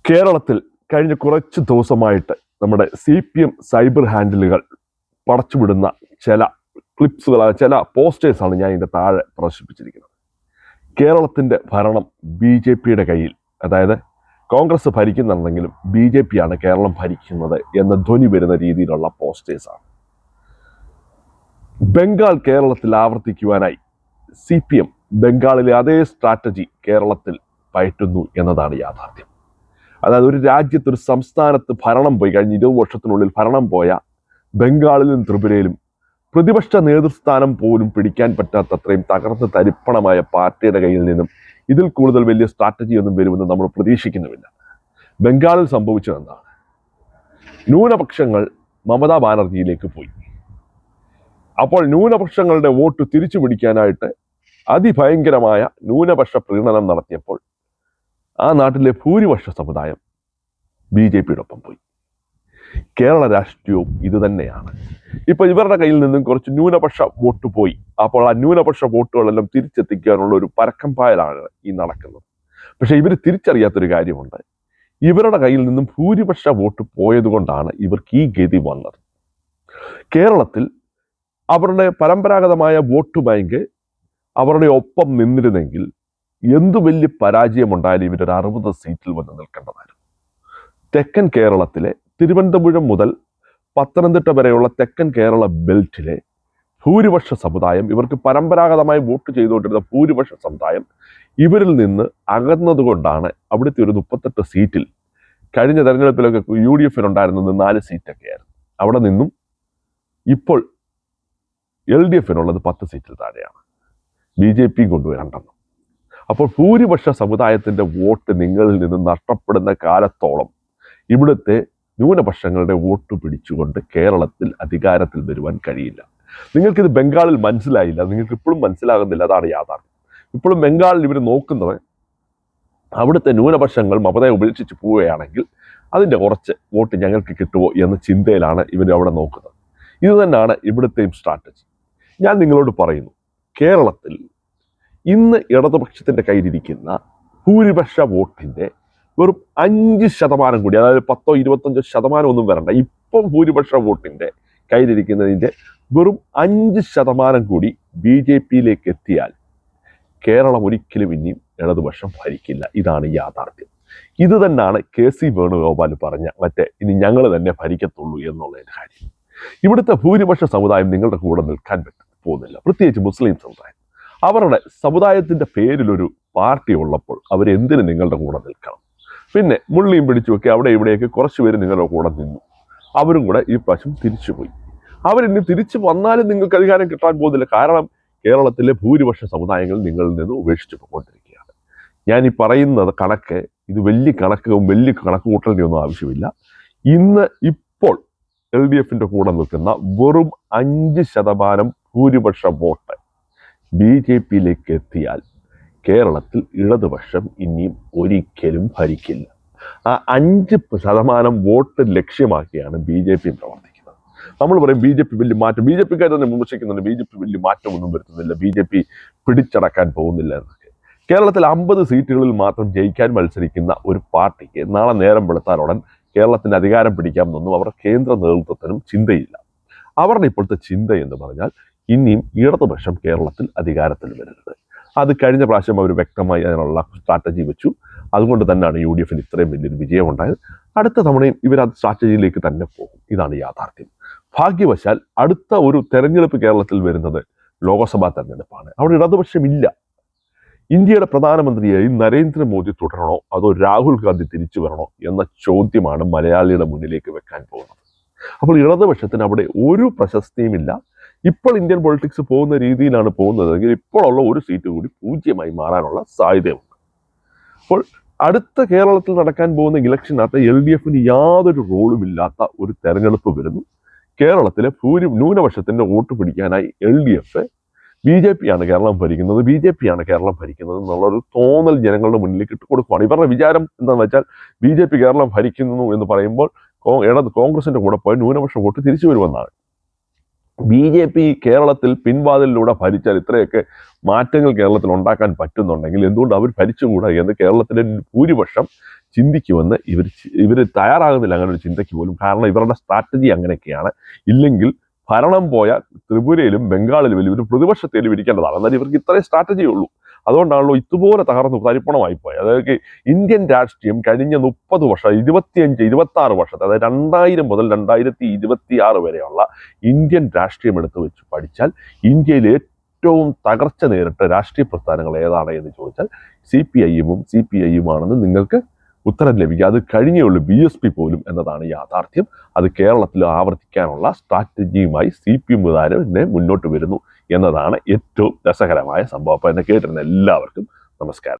കേരളത്തിൽ കഴിഞ്ഞ കുറച്ച് ദിവസമായിട്ട് നമ്മുടെ CPM സൈബർ ഹാൻഡിലുകൾ പടച്ചുവിടുന്ന ചില ക്ലിപ്സുകൾ, ചില പോസ്റ്റേഴ്സാണ് ഞാൻ ഇതിൻ്റെ താഴെ പ്രദർശിപ്പിച്ചിരിക്കുന്നത്. കേരളത്തിൻ്റെ ഭരണം BJPയുടെ കയ്യിൽ, അതായത് കോൺഗ്രസ് ഭരിക്കുന്നുണ്ടെങ്കിലും BJP ആണ് കേരളം ഭരിക്കുന്നത് എന്ന ധ്വനി വരുന്ന രീതിയിലുള്ള പോസ്റ്റേഴ്സാണ്. ബംഗാൾ കേരളത്തിൽ ആവർത്തിക്കുവാനായി CPM ബംഗാളിലെ അതേ സ്ട്രാറ്റജി കേരളത്തിൽ പയറ്റുന്നു എന്നതാണ് യാഥാർത്ഥ്യം. അതായത് ഒരു രാജ്യത്ത്, ഒരു സംസ്ഥാനത്ത് ഭരണം പോയി, കഴിഞ്ഞ 20 വർഷത്തിനുള്ളിൽ ഭരണം പോയ ബംഗാളിലും ത്രിപുരയിലും പ്രതിപക്ഷ നേതൃസ്ഥാനം പോലും പിടിക്കാൻ പറ്റാത്തത്രയും തകർന്ന് തരിപ്പണമായ പാർട്ടിയുടെ കയ്യിൽ നിന്നും ഇതിൽ കൂടുതൽ വലിയ സ്ട്രാറ്റജി ഒന്നും വരുമെന്ന് നമ്മൾ പ്രതീക്ഷിക്കുന്നുമില്ല. ബംഗാളിൽ സംഭവിച്ചത് എന്താണ്? ന്യൂനപക്ഷങ്ങൾ മമതാ ബാനർജിയിലേക്ക് പോയി. അപ്പോൾ ന്യൂനപക്ഷങ്ങളുടെ വോട്ട് തിരിച്ചു പിടിക്കാനായിട്ട് അതിഭയങ്കരമായ ന്യൂനപക്ഷ പ്രീണനം നടത്തിയപ്പോൾ ആ നാട്ടിലെ ഭൂരിപക്ഷ സമുദായം BJPയുടെ ഒപ്പം പോയി. കേരള രാഷ്ട്രീയവും ഇത് തന്നെയാണ്. ഇപ്പൊ ഇവരുടെ കയ്യിൽ നിന്നും കുറച്ച് ന്യൂനപക്ഷ വോട്ട് പോയി. അപ്പോൾ ആ ന്യൂനപക്ഷ വോട്ടുകളെല്ലാം തിരിച്ചെത്തിക്കാനുള്ള ഒരു പരക്കം പായലാണ് ഈ നടക്കുന്നത്. പക്ഷെ ഇവർ തിരിച്ചറിയാത്തൊരു കാര്യമുണ്ട്. ഇവരുടെ കയ്യിൽ നിന്നും ഭൂരിപക്ഷ വോട്ട് പോയതുകൊണ്ടാണ് ഇവർക്ക് ഈ ഗതി വന്നത്. കേരളത്തിൽ അവരുടെ പരമ്പരാഗതമായ വോട്ട് ബാങ്ക് അവരുടെ ഒപ്പം നിന്നിരുന്നെങ്കിൽ എന്തു വലിയ പരാജയമുണ്ടായാലും ഇവരൊരു 60 സീറ്റിൽ വന്ന് നിൽക്കേണ്ടതായിരുന്നു. തെക്കൻ കേരളത്തിലെ തിരുവനന്തപുരം മുതൽ പത്തനംതിട്ട വരെയുള്ള തെക്കൻ കേരള ബെൽറ്റിലെ ഭൂരിപക്ഷ സമുദായം, ഇവർക്ക് പരമ്പരാഗതമായി വോട്ട് ചെയ്തുകൊണ്ടിരുന്ന ഭൂരിപക്ഷ സമുദായം ഇവരിൽ നിന്ന് അകന്നതുകൊണ്ടാണ് അവിടുത്തെ ഒരു 38 സീറ്റിൽ, കഴിഞ്ഞ തെരഞ്ഞെടുപ്പിലൊക്കെ UDFനുണ്ടായിരുന്നത് 4 സീറ്റൊക്കെയായിരുന്നു. അവിടെ നിന്നും ഇപ്പോൾ LDFനുള്ളത് 10 സീറ്റിൽ താഴെയാണ്. BJP കൊണ്ടുവരണ്ടെന്നും. അപ്പോൾ ഭൂരിപക്ഷ സമുദായത്തിന്റെ വോട്ട് നിങ്ങളിൽ നിന്ന് നഷ്ടപ്പെടുന്ന കാലത്തോളം ഇവിടുത്തെ ന്യൂനപക്ഷങ്ങളുടെ വോട്ട് പിടിച്ചുകൊണ്ട് കേരളത്തിൽ അധികാരത്തിൽ വരുവാൻ കഴിയില്ല. നിങ്ങൾക്കിത് ബംഗാളിൽ മനസ്സിലായില്ല, നിങ്ങൾക്ക് ഇപ്പോഴും മനസ്സിലാകുന്നില്ല. അതാണ് യാഥാർത്ഥ്യം. ഇപ്പോഴും ബംഗാളിൽ ഇവർ നോക്കുന്നത് അവിടുത്തെ ന്യൂനപക്ഷങ്ങൾ മമതയെ ഉപേക്ഷിച്ച് പോവുകയാണെങ്കിൽ അതിൻ്റെ കുറച്ച് വോട്ട് ഞങ്ങൾക്ക് കിട്ടുമോ എന്ന ചിന്തയിലാണ് ഇവർ അവിടെ നോക്കുന്നത്. ഇത് തന്നെയാണ് ഇവിടുത്തെയും സ്ട്രാറ്റജി. ഞാൻ നിങ്ങളോട് പറയുന്നു, കേരളത്തിൽ ഇന്ന് ഇടതുപക്ഷത്തിൻ്റെ കയ്യിലിരിക്കുന്ന ഭൂരിപക്ഷ വോട്ടിൻ്റെ വെറും 5% കൂടി, അതായത് 10-25% ഒന്നും വരണ്ട, ഇപ്പം ഭൂരിപക്ഷ വോട്ടിൻ്റെ കയ്യിലിരിക്കുന്നതിൻ്റെ വെറും 5% കൂടി BJPയിലേക്ക് എത്തിയാൽ കേരളം ഒരിക്കലും ഇനിയും ഇടതുപക്ഷം ഭരിക്കില്ല. ഇതാണ് യാഥാർത്ഥ്യം. ഇത് തന്നെയാണ് KC വേണുഗോപാൽ പറഞ്ഞ ഇനി ഞങ്ങൾ തന്നെ ഭരിക്കത്തുള്ളൂ എന്നുള്ളതിൻ്റെ കാര്യം. ഇവിടുത്തെ ഭൂരിപക്ഷ സമുദായം നിങ്ങളുടെ കൂടെ നിൽക്കാൻ പോകുന്നില്ല, പ്രത്യേകിച്ച് മുസ്ലിം സമുദായം. അവരുടെ സമുദായത്തിൻ്റെ പേരിലൊരു പാർട്ടി ഉള്ളപ്പോൾ അവരെന്തിന് നിങ്ങളുടെ കൂടെ നിൽക്കണം? പിന്നെ മുള്ളിയും പിടിച്ചുമൊക്കെ അവിടെ ഇവിടെയൊക്കെ കുറച്ച് പേര് നിങ്ങളുടെ കൂടെ നിന്നു. അവരും കൂടെ ഈ പ്രാവശ്യം തിരിച്ചുപോയി. അവരിനി തിരിച്ചു വന്നാലും നിങ്ങൾക്ക് അധികാരം കിട്ടാൻ പോകുന്നില്ല. കാരണം കേരളത്തിലെ ഭൂരിപക്ഷ സമുദായങ്ങൾ നിങ്ങളിൽ നിന്ന് ഉപേക്ഷിച്ചു പോയിക്കൊണ്ടിരിക്കുകയാണ്. ഞാൻ ഈ പറയുന്നത് കണക്ക്, ഇത് വലിയ കണക്ക് കൂട്ടലിൻ്റെ ഒന്നും ആവശ്യമില്ല. ഇപ്പോൾ LDFന്റെ കൂടെ നിൽക്കുന്ന വെറും 5% ഭൂരിപക്ഷ വോട്ട് BJPയിലേക്ക് എത്തിയാൽ കേരളത്തിൽ ഇടതുപക്ഷം ഇനിയും ഒരിക്കലും ഭരിക്കില്ല. ആ 5% വോട്ട് ലക്ഷ്യമാക്കിയാണ് BJP പ്രവർത്തിക്കുന്നത്. നമ്മൾ പറയും BJP വലിയ മാറ്റം, BJPക്കാർ തന്നെ വിമർശിക്കുന്നുണ്ട്, BJP വലിയ മാറ്റമൊന്നും വരുത്തുന്നില്ല, BJP പിടിച്ചടക്കാൻ പോകുന്നില്ല എന്നൊക്കെ. കേരളത്തിൽ 50 സീറ്റുകളിൽ മാത്രം ജയിക്കാൻ മത്സരിക്കുന്ന ഒരു പാർട്ടിക്ക് നാളെ നേരം വെളുത്താലുടൻ കേരളത്തിന് അധികാരം പിടിക്കാമെന്നൊന്നും അവരുടെ കേന്ദ്ര നേതൃത്വത്തിനും ചിന്തയില്ല. അവരുടെ ഇപ്പോഴത്തെ ചിന്ത എന്ന് പറഞ്ഞാൽ ഇനിയും ഇടതുപക്ഷം കേരളത്തിൽ അധികാരത്തിൽ വരരുത്. അത് കഴിഞ്ഞ പ്രാവശ്യം അവർ വ്യക്തമായി അതിനുള്ള സ്ട്രാറ്റജി വെച്ചു. അതുകൊണ്ട് തന്നെയാണ് UDFന് ഇത്രയും വലിയൊരു വിജയം ഉണ്ടായത്. അടുത്ത തവണയും ഇവർ ആ സ്ട്രാറ്റജിയിലേക്ക് തന്നെ പോകും. ഇതാണ് യാഥാർത്ഥ്യം. ഭാഗ്യവശാൽ അടുത്ത ഒരു തെരഞ്ഞെടുപ്പ് കേരളത്തിൽ വരുന്നത് ലോക്സഭാ തെരഞ്ഞെടുപ്പാണ്. അവിടെ ഇടതുപക്ഷമില്ല. ഇന്ത്യയുടെ പ്രധാനമന്ത്രിയായി നരേന്ദ്രമോദി തുടരണോ അതോ രാഹുൽ ഗാന്ധി തിരിച്ചു വരണോ എന്ന ചോദ്യമാണ് മലയാളിയുടെ മുന്നിലേക്ക് വെക്കാൻ പോകുന്നത്. അപ്പോൾ ഇടതുപക്ഷത്തിന് അവിടെ ഒരു പ്രശസ്തിയുമില്ല. ഇപ്പോൾ ഇന്ത്യൻ പൊളിറ്റിക്സ് പോകുന്ന രീതിയിലാണ് പോകുന്നതെങ്കിൽ ഇപ്പോഴുള്ള ഒരു സീറ്റ് കൂടി 0 മാറാനുള്ള സാധ്യതയുണ്ട്. അപ്പോൾ അടുത്ത കേരളത്തിൽ നടക്കാൻ പോകുന്ന ഇലക്ഷനകത്ത് LDFന് യാതൊരു റോളും ഇല്ലാത്ത ഒരു തെരഞ്ഞെടുപ്പ് വരുന്നു. കേരളത്തിലെ ന്യൂനപക്ഷത്തിന്റെ വോട്ട് പിടിക്കാനായി LDF BJP ആണ് കേരളം ഭരിക്കുന്നത് എന്നുള്ളൊരു തോന്നൽ ജനങ്ങളുടെ മുന്നിലേക്ക് ഇട്ട് കൊടുക്കുകയാണ്. ഇവരുടെ വിചാരം എന്താണെന്ന് വെച്ചാൽ BJP കേരളം ഭരിക്കുന്നു എന്ന് പറയുമ്പോൾ കോൺഗ്രസിന്റെ കൂടെ പോയി ന്യൂനപക്ഷ വോട്ട് തിരിച്ചു വരുമെന്നാണ്. BJP കേരളത്തിൽ പിൻവാതിലിലൂടെ ഭരിച്ചാൽ ഇത്രയൊക്കെ മാറ്റങ്ങൾ കേരളത്തിൽ ഉണ്ടാക്കാൻ പറ്റുന്നുണ്ടെങ്കിൽ എന്തുകൊണ്ട് അവർ ഭരിച്ചുകൂടാ എന്ന് കേരളത്തിലെ ഭൂരിപക്ഷം ചിന്തിക്കുമെന്ന് ഇവർ തയ്യാറാകുന്നില്ല അങ്ങനെ ഒരു ചിന്തയ്ക്ക് പോലും. കാരണം ഇവരുടെ സ്ട്രാറ്റജി അങ്ങനെയൊക്കെയാണ്. ഇല്ലെങ്കിൽ ഭരണം പോയ ത്രിപുരയിലും ബംഗാളിലും ഇവർ പ്രതിപക്ഷത്തേലും ഇരിക്കേണ്ടതാണ്. എന്നാൽ ഇവർക്ക് ഇത്രയും സ്ട്രാറ്റജിയേ ഉള്ളൂ. അതുകൊണ്ടാണല്ലോ ഇതുപോലെ തകർന്നു തരിപ്പണമായി പോയത്. അതായത് ഇന്ത്യൻ രാഷ്ട്രീയം കഴിഞ്ഞ 30 വർഷം, 26 വർഷത്തെ, അതായത് 2000 മുതൽ 2026 വരെയുള്ള ഇന്ത്യൻ രാഷ്ട്രീയം എടുത്തു വെച്ച് പഠിച്ചാൽ ഇന്ത്യയിലെ ഏറ്റവും തകർച്ച നേരിട്ട രാഷ്ട്രീയ പ്രസ്ഥാനങ്ങൾ ഏതാണ് എന്ന് ചോദിച്ചാൽ CPIയും ആണെന്ന് നിങ്ങൾക്ക് ഉത്തരം ലഭിക്കുക. അത് കഴിഞ്ഞേ ഉള്ളൂ BSP പോലും എന്നതാണ് യാഥാർത്ഥ്യം. അത് കേരളത്തിൽ ആവർത്തിക്കാനുള്ള സ്ട്രാറ്റജിയുമായി CPM തന്നെ മുന്നോട്ട് വരുന്നു എന്നതാണ് ഏറ്റവും രസകരമായ സംഭവം. അപ്പോൾ എന്നെ കേട്ടിരുന്ന എല്ലാവർക്കും നമസ്കാരം.